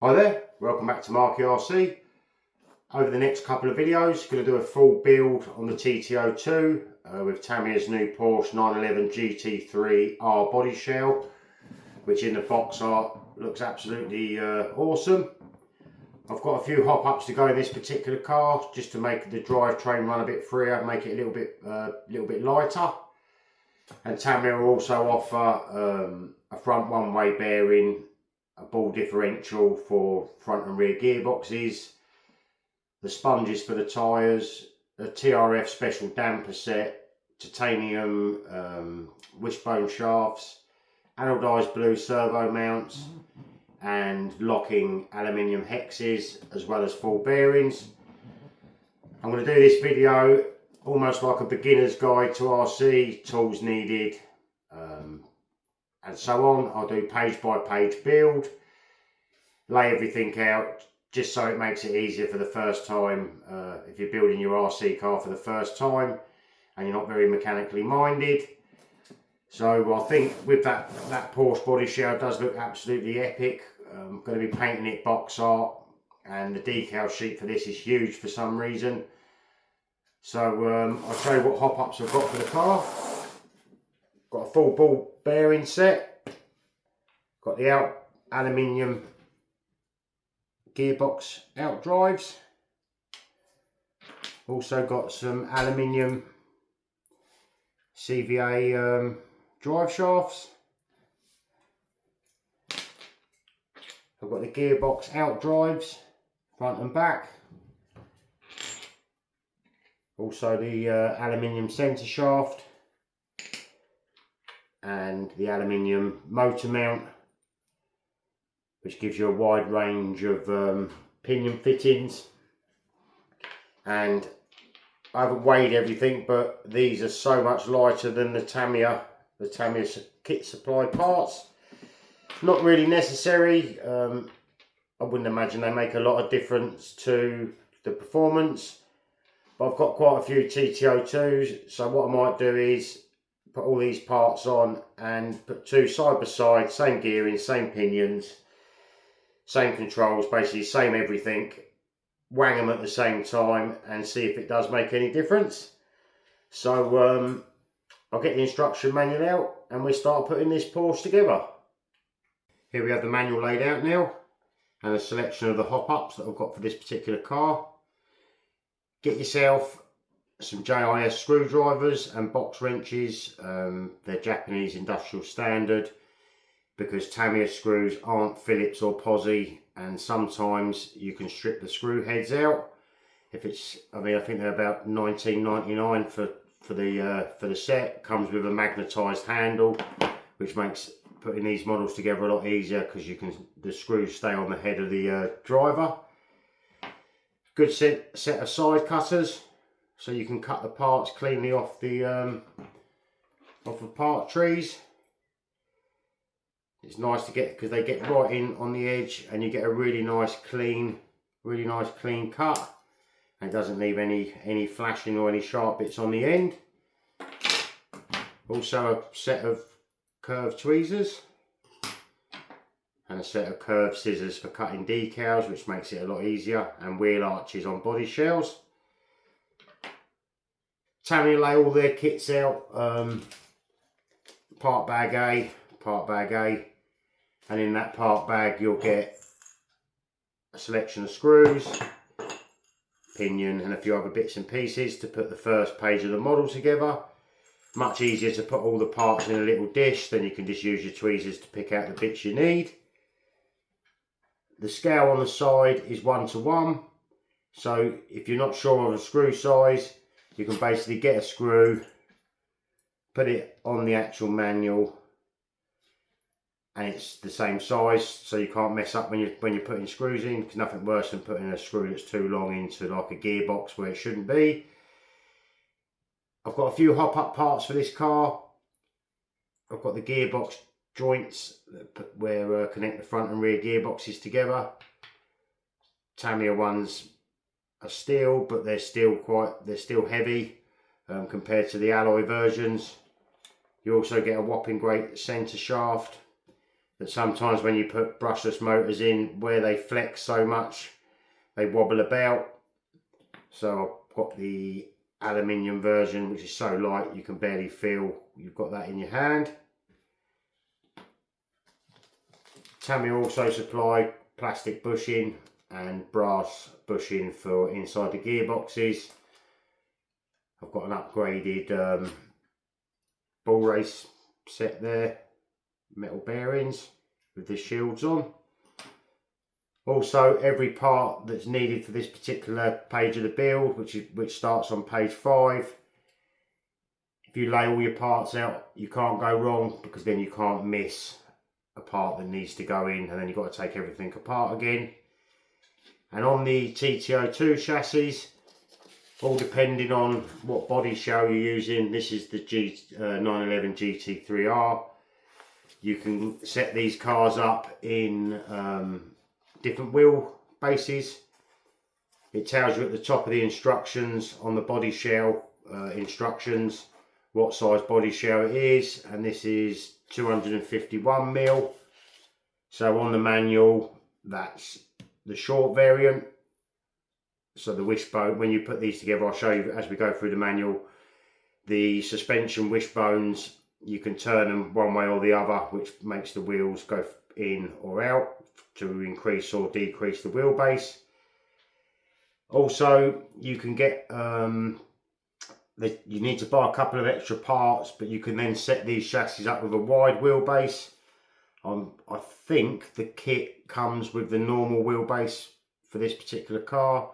Hi there, welcome back to Marky RC. Over the next couple of videos, going to do a full build on the tt02 with Tamiya's new Porsche 911 GT3 R body shell, which in the box art looks absolutely awesome. I've got a few hop-ups to go in this particular car just to make the drivetrain run a bit freer, make it a little bit lighter. And Tamiya will also offer a front one-way bearing, a ball differential for front and rear gearboxes, the sponges for the tyres, a TRF special damper set, titanium wishbone shafts, anodised blue servo mounts, and locking aluminium hexes, as well as full bearings. I'm going to do this video almost like a beginner's guide to RC, tools needed, and so on. I'll do page by page build, lay everything out just so it makes it easier for the first time. If you're building your RC car for the first time and you're not very mechanically minded. So I think with that Porsche body shell does look absolutely epic. I'm going to be painting it box art, and the decal sheet for this is huge for some reason. So I'll show you what hop-ups I've got for the car. Got a full ball bearing set. Got the aluminium gearbox out drives. Also got some aluminium CVA drive shafts. I've got the gearbox out drives, front and back. Also the aluminium centre shaft and the aluminium motor mount, which gives you a wide range of pinion fittings. And I haven't weighed everything, but these are so much lighter than the Tamiya kit supply parts. Not really necessary. I wouldn't imagine they make a lot of difference to the performance, but I've got quite a few tt02s, so what I might do is put all these parts on and put two side by side, same gearing, same pinions, same controls, basically same everything, wang them at the same time and see if it does make any difference. So I'll get the instruction manual out and we start putting this Porsche together. Here we have the manual laid out now and a selection of the hop-ups that I've got for this particular car. Get yourself some JIS screwdrivers and box wrenches. They're Japanese industrial standard, because Tamiya screws aren't Phillips or Posi, and sometimes you can strip the screw heads out. If it's, I think they're about $19.99 for the set. Comes with a magnetised handle, which makes putting these models together a lot easier because the screws stay on the head of the driver. Good set of side cutters, so you can cut the parts cleanly off the part trees. It's nice to get, because they get right in on the edge and you get a really nice clean cut, and it doesn't leave any flashing or any sharp bits on the end. Also a set of curved tweezers and a set of curved scissors for cutting decals, which makes it a lot easier, and wheel arches on body shells. Tamiya lay all their kits out, part bag A, and in that part bag you'll get a selection of screws, pinion and a few other bits and pieces to put the first page of the model together. Much easier to put all the parts in a little dish, then you can just use your tweezers to pick out the bits you need. The scale on the side is 1:1, so if you're not sure of a screw size, you can basically get a screw, put it on the actual manual, and it's the same size, so you can't mess up when you're putting screws in, because nothing worse than putting a screw that's too long into like a gearbox where it shouldn't be. I've got a few hop-up parts for this car. I've got the gearbox joints where connect the front and rear gearboxes together. Tamiya ones are steel, but they're still heavy compared to the alloy versions. You also get a whopping great centre shaft that sometimes when you put brushless motors in, where they flex so much, they wobble about. So I've got the aluminium version, which is so light you can barely feel you've got that in your hand. Tamiya also supply plastic bushing and brass bushing for inside the gearboxes. I've got an upgraded ball race set there, metal bearings with the shields on. Also, every part that's needed for this particular page of the build, which starts on page 5, if you lay all your parts out, you can't go wrong, because then you can't miss a part that needs to go in, and then you've got to take everything apart again. And on the tt02 chassis, all depending on what body shell you're using, this is the 911 GT3R. You can set these cars up in different wheel bases. It tells you at the top of the instructions on the body shell instructions what size body shell it is, and this is 251mm. So on the manual, that's the short variant. So the wishbone, when you put these together, I'll show you as we go through the manual, the suspension wishbones, you can turn them one way or the other, which makes the wheels go in or out to increase or decrease the wheelbase. Also, you can get you need to buy a couple of extra parts, but you can then set these chassis up with a wide wheelbase. I think the kit comes with the normal wheelbase for this particular car,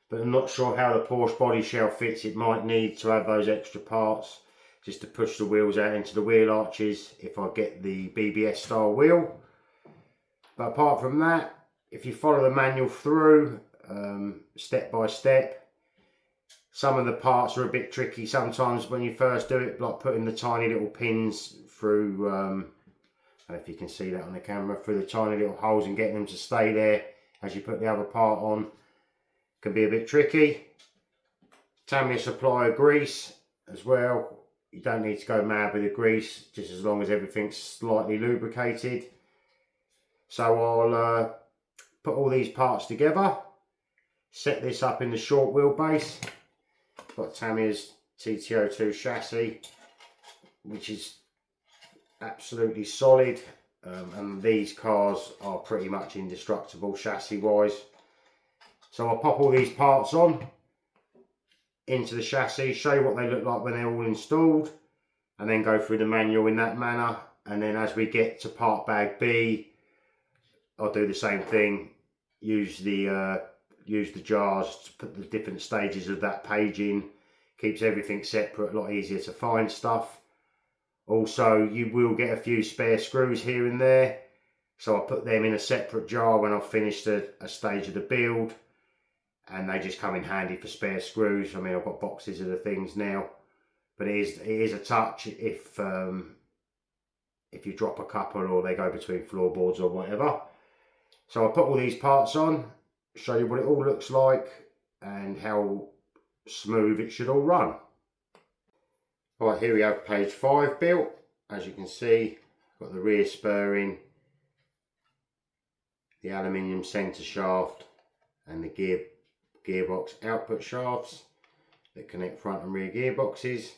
but I'm not sure how the Porsche body shell fits. It might need to have those extra parts just to push the wheels out into the wheel arches if I get the BBS style wheel. But apart from that, if you follow the manual through step by step, some of the parts are a bit tricky sometimes when you first do it, like putting the tiny little pins through, I don't know if you can see that on the camera, through the tiny little holes and getting them to stay there as you put the other part on can be a bit tricky. Tamiya supply a grease as well. You don't need to go mad with the grease, just as long as everything's slightly lubricated. So I'll put all these parts together, set this up in the short wheelbase. Got Tamiya's tt02 chassis, which is absolutely solid, and these cars are pretty much indestructible chassis wise. So I'll pop all these parts on into the chassis, show you what they look like when they're all installed, and then go through the manual in that manner. And then as we get to part bag B, I'll do the same thing, use the jars to put the different stages of that page in. Keeps everything separate, a lot easier to find stuff. Also, you will get a few spare screws here and there, so I'll put them in a separate jar when I've finished a stage of the build, and they just come in handy for spare screws. I mean, I've got boxes of the things now, but it is a touch if you drop a couple or they go between floorboards or whatever. So I'll put all these parts on, show you what it all looks like and how smooth it should all run. Right, here we have page 5 built. As you can see, got the rear spurring, the aluminium centre shaft and the gearbox output shafts that connect front and rear gearboxes.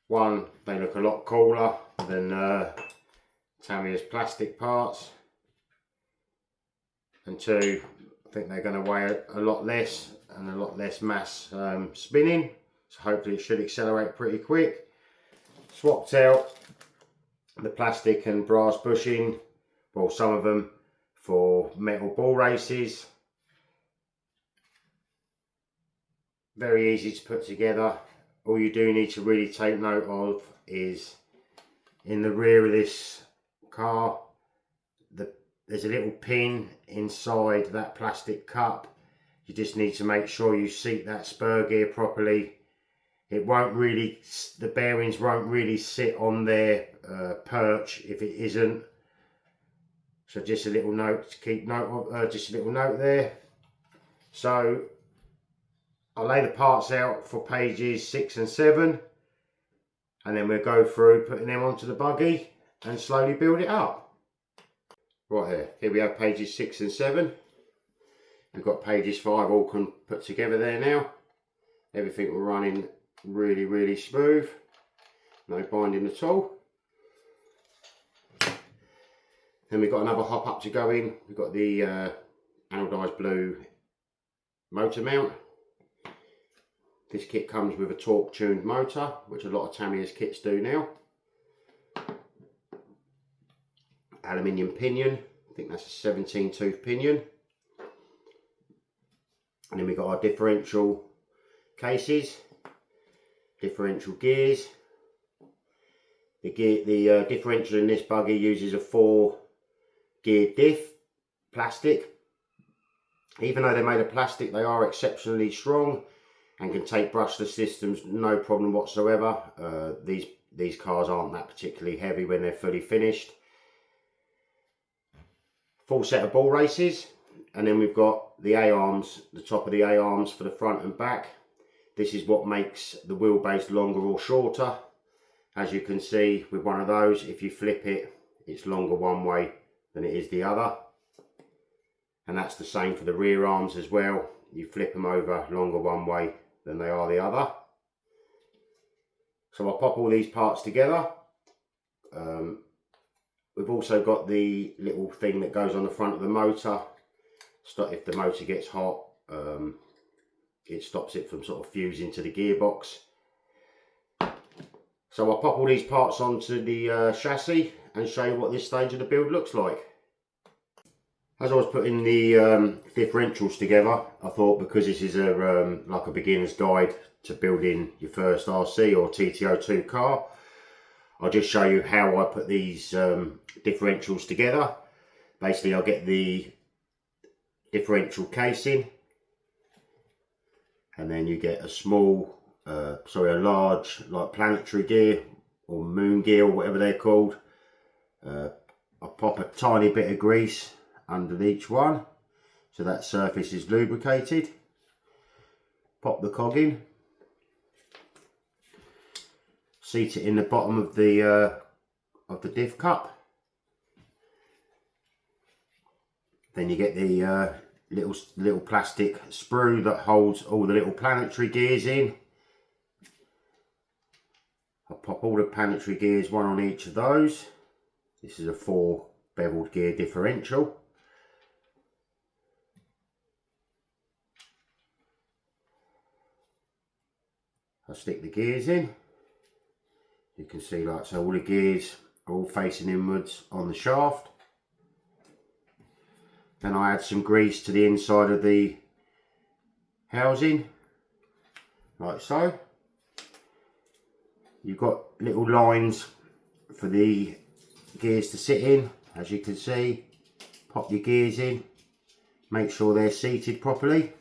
One, they look a lot cooler than Tamiya's plastic parts, and two, I think they're going to weigh a lot less and a lot less mass spinning, so hopefully it should accelerate pretty quick. Swapped out the plastic and brass bushing, well, some of them for metal ball races. Very easy to put together. All you do need to really take note of is in the rear of this car, there's a little pin inside that plastic cup. You just need to make sure you seat that spur gear properly. It won't really, the bearings won't really sit on their perch if it isn't. So just a little note to keep note of, just a little note there. So I'll lay the parts out for pages 6 and 7, and then we'll go through putting them onto the buggy and slowly build it up. Right here we have pages 6 and 7. We've got pages 5 all put together there now. Everything will running really smooth. No binding at all. Then we've got another hop up to go in. We've got the anodised blue motor mount. This kit comes with a torque tuned motor, which a lot of Tamiya's kits do now. Aluminium pinion, I think that's a 17 tooth pinion. And then we've got our differential cases, differential gears. The differential in this buggy uses a 4 gear diff, plastic. Even though they're made of plastic, they are exceptionally strong and can take brushless systems no problem whatsoever. These cars aren't that particularly heavy when they're fully finished. Full set of ball races, and then we've got the A-arms, the top of the A-arms for the front and back. This is what makes the wheelbase longer or shorter. As you can see with one of those, if you flip it, it's longer one way than it is the other. And that's the same for the rear arms as well. You flip them over longer one way than they are the other. So I'll pop all these parts together. We've also got the little thing that goes on the front of the motor. If the motor gets hot, it stops it from sort of fusing to the gearbox. So I'll pop all these parts onto the chassis and show you what this stage of the build looks like. As I was putting the differentials together, I thought because this is like a beginner's guide to building your first RC or tt02 car, I'll just show you how I put these differentials together. Basically, I'll get the differential casing, and then you get a large like planetary gear or moon gear or whatever they're called. I'll pop a tiny bit of grease under each one so that surface is lubricated. Pop the cog in, seat it in the bottom of the diff cup. Then you get the little plastic sprue that holds all the little planetary gears in. I'll pop all the planetary gears, one on each of those. This is a 4 beveled gear differential. I'll stick the gears in. You can see like so all the gears are all facing inwards on the shaft. Then I add some grease to the inside of the housing, like so. You've got little lines for the gears to sit in, as you can see. Pop your gears in, make sure they're seated properly.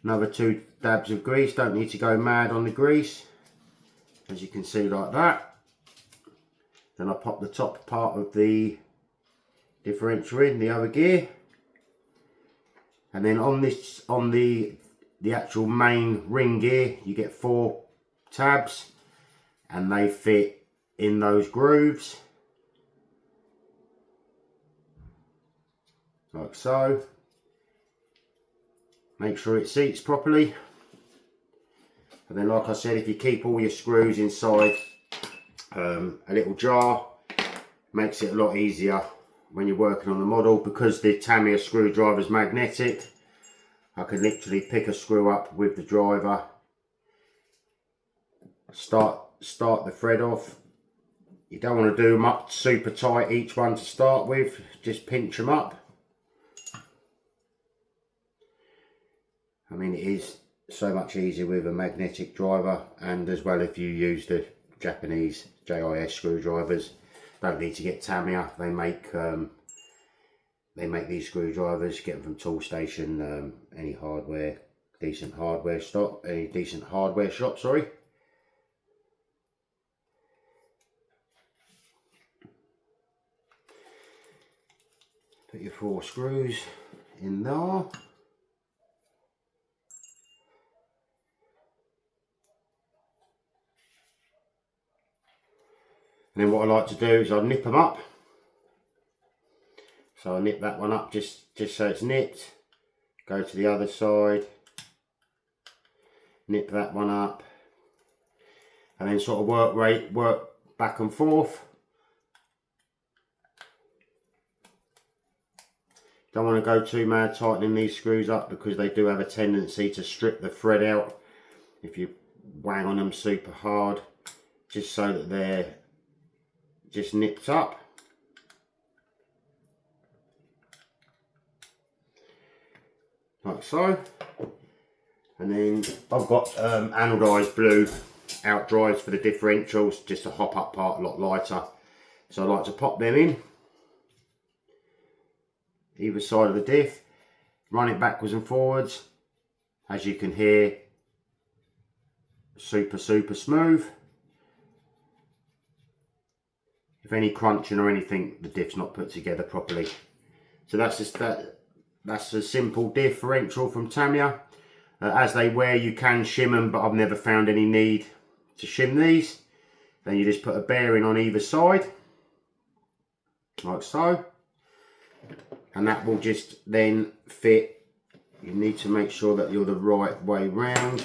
Another 2 dabs of grease, don't need to go mad on the grease, as you can see like that. Then I pop the top part of the differential in, the other gear, and then on the actual main ring gear you get 4 tabs, and they fit in those grooves like so. Make sure it seats properly, and then like I said, if you keep all your screws inside a little jar, makes it a lot easier when you're working on the model. Because the Tamiya screwdriver is magnetic, I can literally pick a screw up with the driver, start the thread off. You don't want to do them up super tight each one to start with, just pinch them up. I mean, it is so much easier with a magnetic driver, and as well if you use the Japanese JIS screwdrivers. Don't need to get Tamiya, they make these screwdrivers, get them from Toolstation, any decent hardware shop, sorry. Put your 4 screws in there. And then what I like to do is I nip them up. So I nip that one up just so it's nipped. Go to the other side, nip that one up, and then sort of work back and forth. Don't want to go too mad tightening these screws up because they do have a tendency to strip the thread out if you wang on them super hard, just so that they're just nipped up. Like so. And then I've got anodised blue out drives for the differentials, just to hop up part a lot lighter. So I like to pop them in either side of the diff, run it backwards and forwards. As you can hear, super smooth. If any crunching or anything, the diff's not put together properly. So that's just that's a simple differential from Tamiya. As they wear, you can shim them, but I've never found any need to shim these. Then you just put a bearing on either side, like so, and that will just then fit. You need to make sure that you're the right way round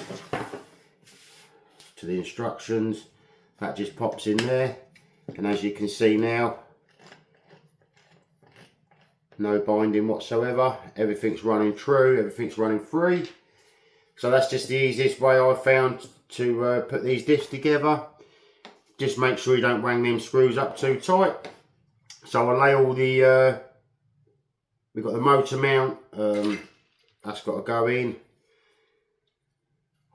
to the instructions. That just pops in there, and as you can see now, no binding whatsoever. Everything's running true, everything's running free. So that's just the easiest way I've found to put these diffs together. Just make sure you don't wang them screws up too tight. So I lay all the, we've got the motor mount, that's got to go in.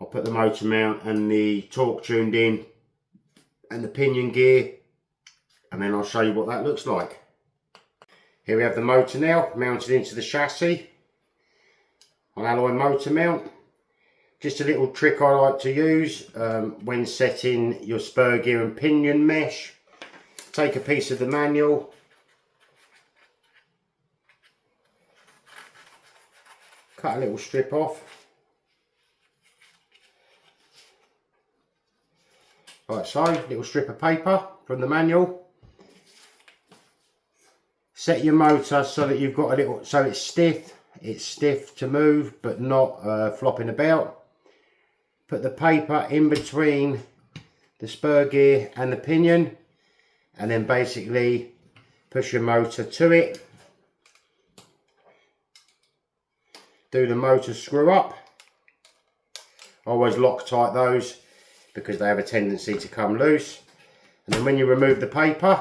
I'll put the motor mount and the torque tuned in and the pinion gear, and then I'll show you what that looks like. Here we have the motor now mounted into the chassis on alloy motor mount. Just a little trick I like to use when setting your spur gear and pinion mesh. Take a piece of the manual, cut a little strip off, like so, little strip of paper from the manual. Set your motor so that you've got a little, so it's stiff to move but not flopping about. Put the paper in between the spur gear and the pinion, and then basically push your motor to it. Do the motor screw up. Always Loctite those because they have a tendency to come loose. And then when you remove the paper,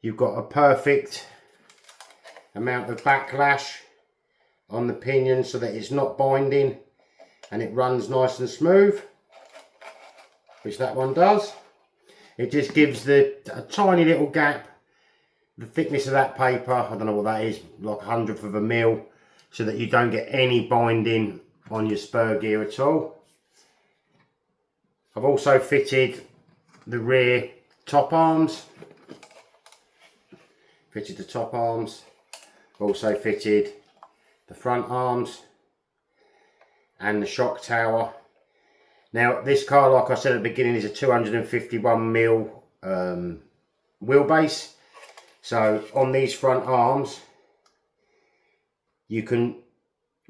you've got a perfect amount of backlash on the pinion so that it's not binding and it runs nice and smooth, which that one does. It just gives a tiny little gap, the thickness of that paper, I don't know what that is, like 1/100 of a mil, so that you don't get any binding on your spur gear at all. I've also fitted the rear top arms. Fitted the top arms. Also fitted the front arms and the shock tower. Now this car, like I said at the beginning, is a 251mm wheelbase. So on these front arms you can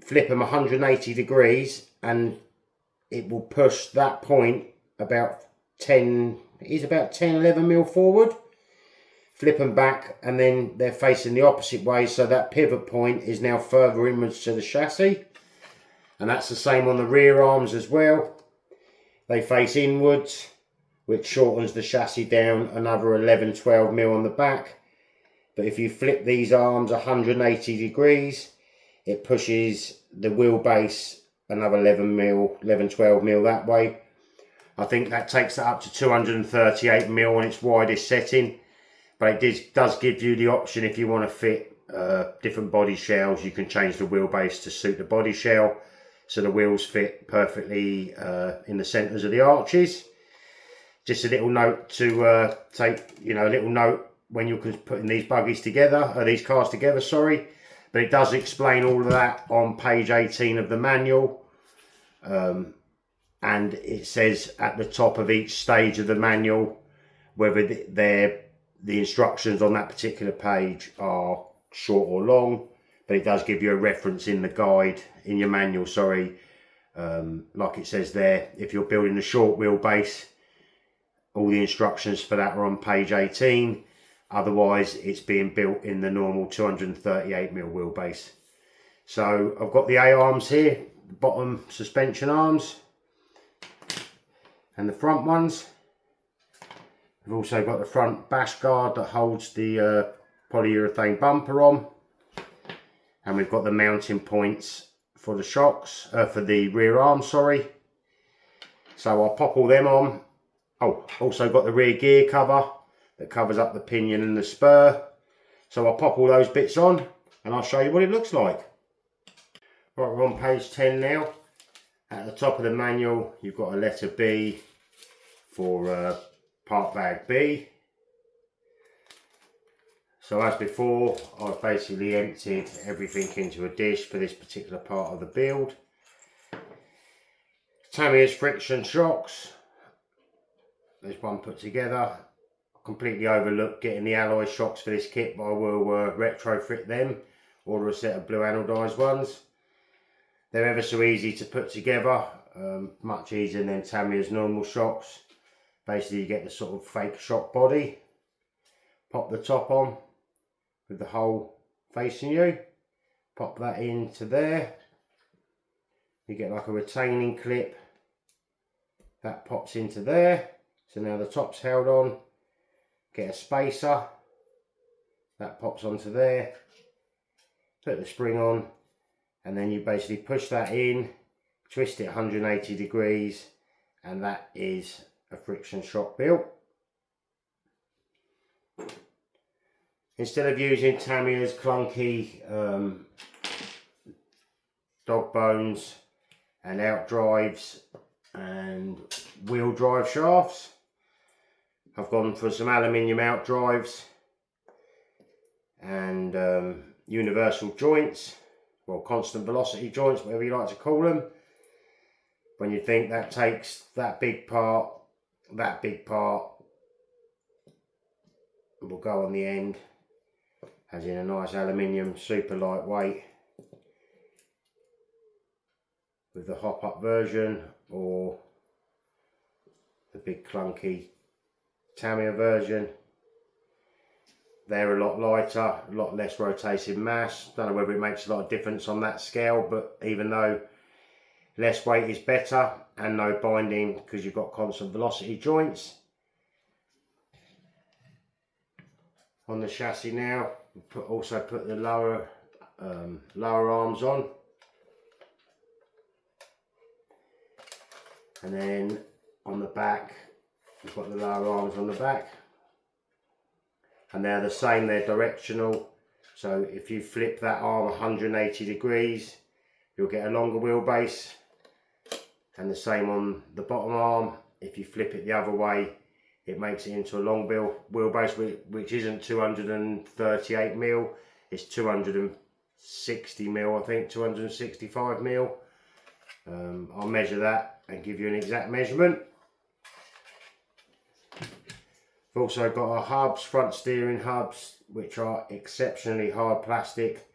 flip them 180 degrees and it will push that point about 10-11mm forward. Flip them back and then they're facing the opposite way, so that pivot point is now further inwards to the chassis. And that's the same on the rear arms as well. They face inwards, which shortens the chassis down another 11-12mm on the back. But if you flip these arms 180 degrees, it pushes the wheelbase another 11-12mm that way. I think that takes it up to 238mm on its widest setting. But it does give you the option, if you want to fit different body shells, you can change the wheelbase to suit the body shell, so the wheels fit perfectly in the centres of the arches. Just a little note to take, a little note when you're putting these buggies together, or these cars together, sorry. But it does explain all of that on page 18 of the manual. And it says at the top of each stage of the manual whether the instructions on that particular page are short or long, but it does give you a reference in the guide, in your manual, sorry, like it says there, if you're building a short wheelbase, all the instructions for that are on page 18. Otherwise, it's being built in the normal 238mm wheelbase. So I've got the A-arms here, the bottom suspension arms, and the front ones. We've also got the front bash guard that holds the polyurethane bumper on. And we've got the mounting points for the shocks, for the rear arms, sorry. So I'll pop all them on. Oh, also got the rear gear cover that covers up the pinion and the spur. So I'll pop all those bits on and I'll show you what it looks like. Right, we're on page 10 now. At the top of the manual, you've got a letter B for part bag B. So as before, I've basically emptied everything into a dish for this particular part of the build. Tamiya's friction shocks. There's one put together. Completely overlooked getting the alloy shocks for this kit, but I will retrofit them. Order a set of blue anodised ones. They're ever so easy to put together, much easier than Tamiya's normal shocks. Basically you get the sort of fake shock body. Pop the top on with the hole facing you. Pop that into there. You get like a retaining clip. That pops into there. So now the top's held on. Get a spacer. That pops onto there. Put the spring on. And then you basically push that in, twist it 180 degrees, and that is a friction shock built. Instead of using Tamiya's clunky dog bones and out drives and wheel drive shafts, I've gone for some aluminium out drives and universal joints. Well, constant velocity joints, whatever you like to call them. When you think that takes that big part will go on the end, as in a nice aluminium, super lightweight, with the hop up version or the big clunky Tamiya version. They're a lot lighter, a lot less rotating mass. Don't know whether it makes a lot of difference on that scale, but even though less weight is better and no binding because you've got constant velocity joints. On the chassis now, also put the lower arms on. And then on the back, we've got the lower arms on the back. And they're the same, they're directional. So if you flip that arm 180 degrees, you'll get a longer wheelbase. And the same on the bottom arm. If you flip it the other way, it makes it into a long wheelbase, which isn't 238mm, it's 260mm, I think, 265mm. I'll measure that and give you an exact measurement. We've also got our hubs, front steering hubs, which are exceptionally hard plastic.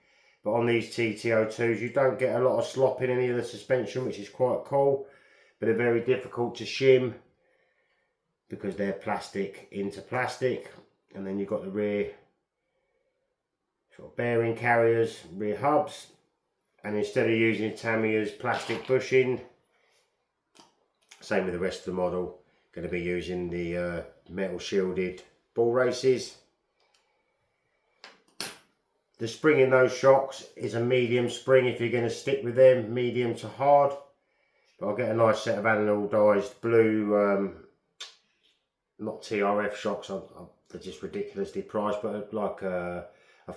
But on these tt02s, you don't get a lot of slop in any of the suspension, which is quite cool. But they're very difficult to shim because they're plastic into plastic. And then you've got the rear sort of bearing carriers, rear hubs. And instead of using Tamiya's plastic bushing, same with the rest of the model, going to be using the metal shielded ball races. The spring in those shocks is a medium spring if you're going to stick with them, medium to hard. But I'll get a nice set of anodised blue, not TRF shocks, they're just ridiculously priced, but like a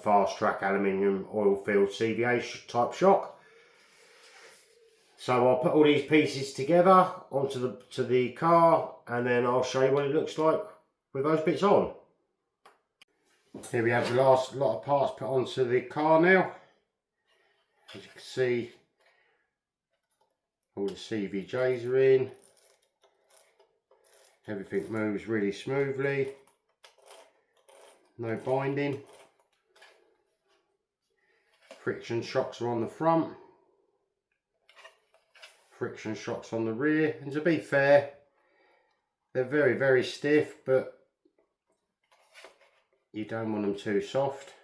fast track aluminium oil filled CVA type shock. So I'll put all these pieces together onto the car, and then I'll show you what it looks like with those bits on. Here we have the last lot of parts put onto the car now. As you can see, all the CVJs are in. Everything moves really smoothly, no binding. Friction shocks are on the front, friction shocks on the rear, and to be fair, they're very stiff, but you don't want them too soft,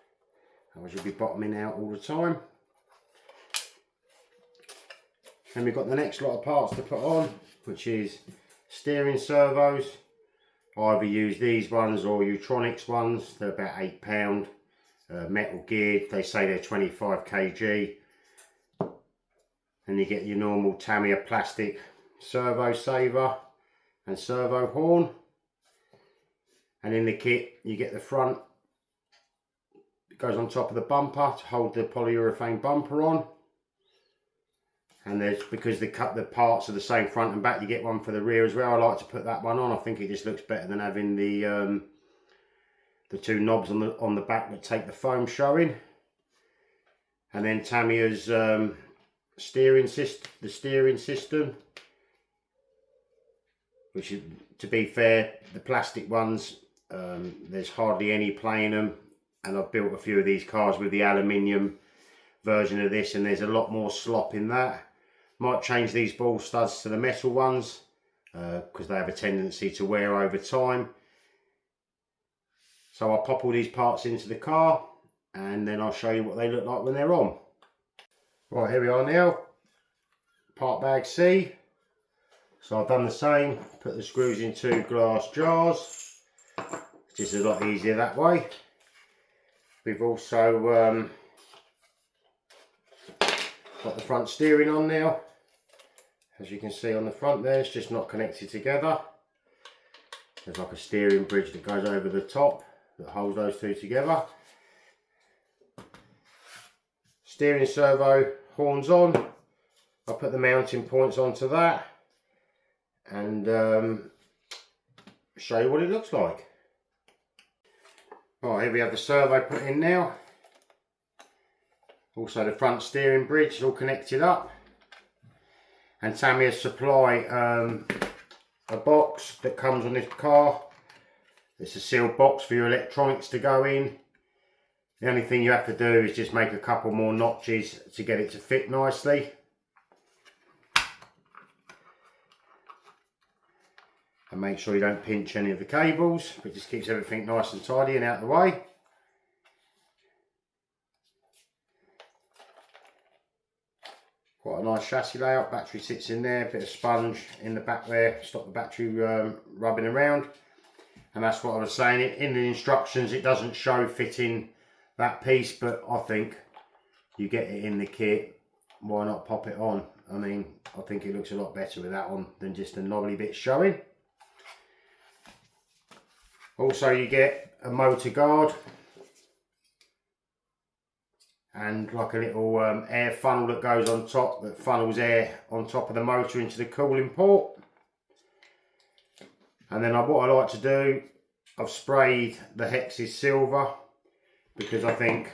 otherwise you'll be bottoming out all the time. And we've got the next lot of parts to put on, which is steering servos. I either use these ones or Utronics ones. They're about £8, metal geared. They say they're 25 kg. And you get your normal Tamiya plastic servo saver and servo horn. And in the kit you get the front, it goes on top of the bumper to hold the polyurethane bumper on. And there's, because the parts are the same front and back, you get one for the rear as well. I like to put that one on. I think it just looks better than having the two knobs on the back that take the foam showing. And then Tamiya's steering system, which is, to be fair, the plastic ones, there's hardly any play in them, and I've built a few of these cars with the aluminium version of this, and there's a lot more slop in that. Might change these ball studs to the metal ones because they have a tendency to wear over time. So I'll pop all these parts into the car and then I'll show you what they look like when they're on. Right, here we are now, part bag C. So I've done the same, put the screws in 2 glass jars. It's just a lot easier that way. We've also got the front steering on now. As you can see on the front there, it's just not connected together. There's like a steering bridge that goes over the top that holds those two together. Steering servo horns on. I'll put the mounting points onto that and show you what it looks like. Right, here we have the servo put in now. Also the front steering bridge is all connected up. And Tamiya supply a box that comes on this car. It's a sealed box for your electronics to go in. The only thing you have to do is just make a couple more notches to get it to fit nicely. And make sure you don't pinch any of the cables, but just keeps everything nice and tidy and out of the way. Quite a nice chassis layout, battery sits in there, bit of sponge in the back there, stop the battery rubbing around. And that's what I was saying, in the instructions it doesn't show fitting that piece, but I think you get it in the kit, why not pop it on? I mean, I think it looks a lot better with that on than just the knobbly bit showing. Also you get a motor guard and like a little air funnel that goes on top, that funnels air on top of the motor into the cooling port. And then what I like to do, I've sprayed the hexes silver because I think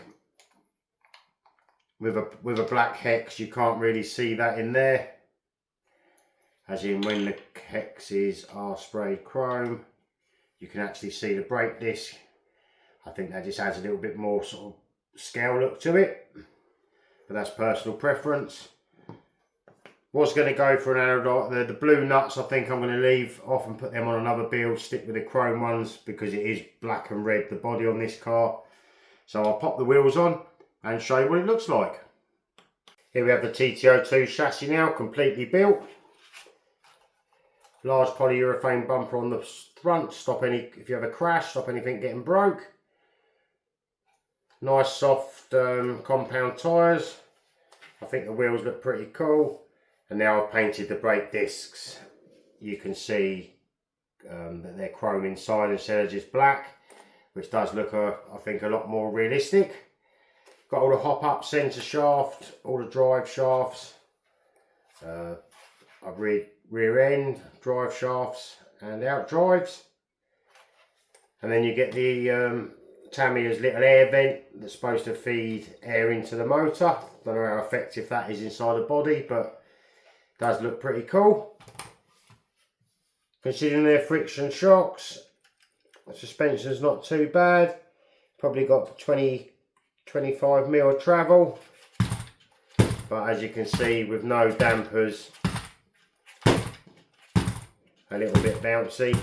with a black hex you can't really see that in there, as in when the hexes are sprayed chrome you can actually see the brake disc. I think that just adds a little bit more sort of scale look to it, but that's personal preference. Was going to go for an anodized, the blue nuts I think I'm going to leave off and put them on another build, stick with the chrome ones because it is black and red, the body on this car. So I'll pop the wheels on and show you what it looks like. Here we have the tt02 chassis now, completely built. Large polyurethane bumper on the front, stop any, if you have a crash, stop anything getting broke. Nice soft compound tyres. I think the wheels look pretty cool. And now I've painted the brake discs. You can see that they're chrome inside instead of just black, which does look, I think, a lot more realistic. Got all the hop up centre shaft, all the drive shafts. I've rear end, drive shafts and out drives. And then you get the Tamiya's little air vent that's supposed to feed air into the motor. Don't know how effective that is inside the body, but it does look pretty cool. Considering their friction shocks, the suspension's not too bad. Probably got 20-25 mil of travel. But as you can see, with no dampers, a little bit bouncy.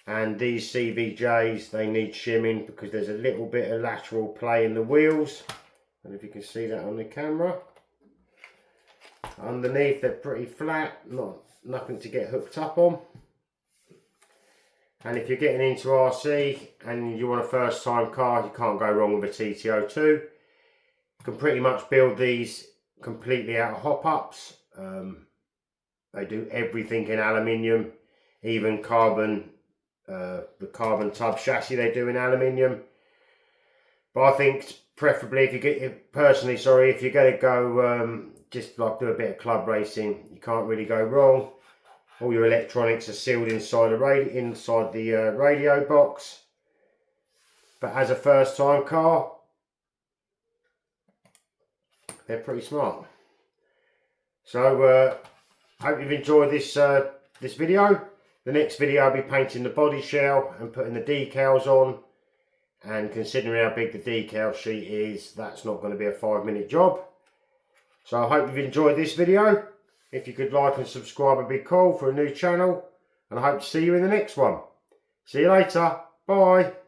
And these CVJs, they need shimming because there's a little bit of lateral play in the wheels. And if you can see that on the camera. Underneath they're pretty flat, nothing to get hooked up on. And if you're getting into RC and you want a first time car, you can't go wrong with a tt02. You can pretty much build these completely out of hop-ups. They do everything in aluminium, even carbon, the carbon tub chassis they do in aluminium. But I think preferably if you get, personally sorry, if you're going to go just like do a bit of club racing, you can't really go wrong. All your electronics are sealed inside the radio box. But as a first time car, they're pretty smart. So hope you've enjoyed this this video. The next video I'll be painting the body shell and putting the decals on. And considering how big the decal sheet is, that's not going to be a 5-minute job. So I hope you've enjoyed this video. If you could like and subscribe, it'd be cool for a new channel. And I hope to see you in the next one. See you later. Bye.